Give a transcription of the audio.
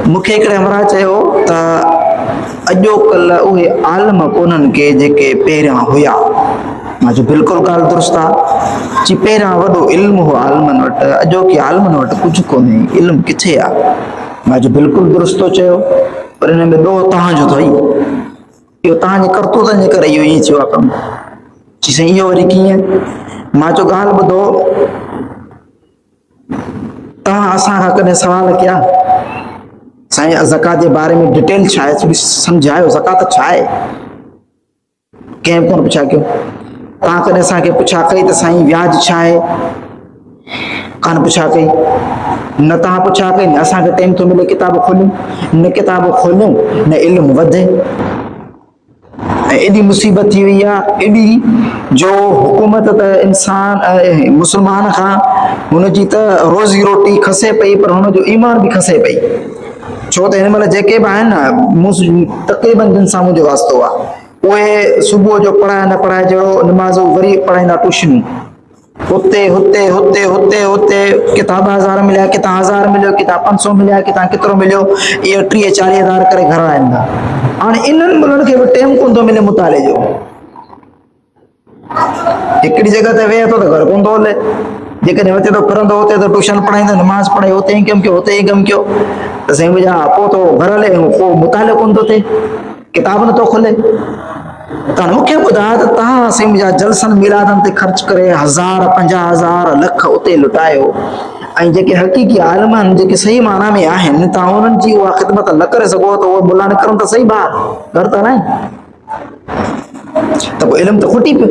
मूंखे हिकिड़े हमरा चयो त अॼोकल्ह उहे आलम कोन्हनि के जेके पहिरियां हुया। मां चयो बिल्कुलु ॻाल्हि दुरुस्त आहे। जी पहिरियां वॾो इल्मु हो आलमनि वटि, अॼोके आलमनि वटि कुझु कोन्हे, इल्मु किथे आहे? मां चयो बिल्कुलु दुरुस्त थो चयो, पर हिन में ॾोह तव्हांजो अथई, इहो तव्हांजे करतूतनि जे करे इहो ईअं थियो आहे कमु। चई साईं इहो वरी कीअं? मां चयो ॻाल्हि ॿुधो, तव्हां असां खां कॾहिं सुवाल कया साईं ज़कात जे बारे में डिटेल छा आहे, थोरी सम्झायो, ज़कात छा आहे? कंहिं कोन पुछा कयो। तव्हां कॾहिं असांखे पुछा कई त साईं व्याज छा आहे? कान पुछा कई। न तव्हां पुछा कई, न असांखे टाइम थो मिले किताब खोलियूं, न किताब खोलियूं न इल्मु वधे। ऐं एॾी मुसीबत थी वई आहे, एॾी जो हुकूमत त इंसान मुस्लमान खां हुनजी त रोज़ी रोटी खसे पई, पर हुनजो ईमान बि खसे पई। छो त हिन महिल जेके बि आहिनि न, तक़रीबन जिन सां मुंहिंजो वास्तो आहे, उहे सुबुह जो पढ़ाए न पढ़ाए जहिड़ो निमाज़ूं वरी पढ़ाईंदा ट्यूशनूं। हुते हुते हुते हुते हुते किताब 1000 मिलिया, किथां 1000 मिलियो, किथां 500 मिलिया, किथां केतिरो मिलियो, इहे 30-40 हज़ार करे घर आईंदा। हाणे इन्हनि मुल्हनि खे बि टाइम कोन थो मिले मुताले जो। हिकिड़ी जॻह ते वेहे थो त घर कोन थो हले, जेकॾहिं हुते तो फिरंदो, हुते तो ट्यूशन पढ़ाईंदो, नमाज़ पढ़े, हुते ई कमु कयो, हुते ई कमु कयो, त साईं मुंहिंजा पोइ तो घर हले, पोइ मुतालो कोन थो थिए, किताब नथो खुले। त मूंखे ॿुधायो त तव्हां साईं मुंहिंजा जलसनि मिलादनि ते ख़र्च करे 1000, 50,000, लख उते लुटायो, ऐं जेके हक़ीक़ी आलिम आहिनि, जेके सही माना में आहिनि, तव्हां उन्हनि जी उहा ख़िदमत न करे सघो त उहो मुला निकिरनि त सही ॿाहिरि, घर त न, त पोइ इल्मु त खुटी पियो।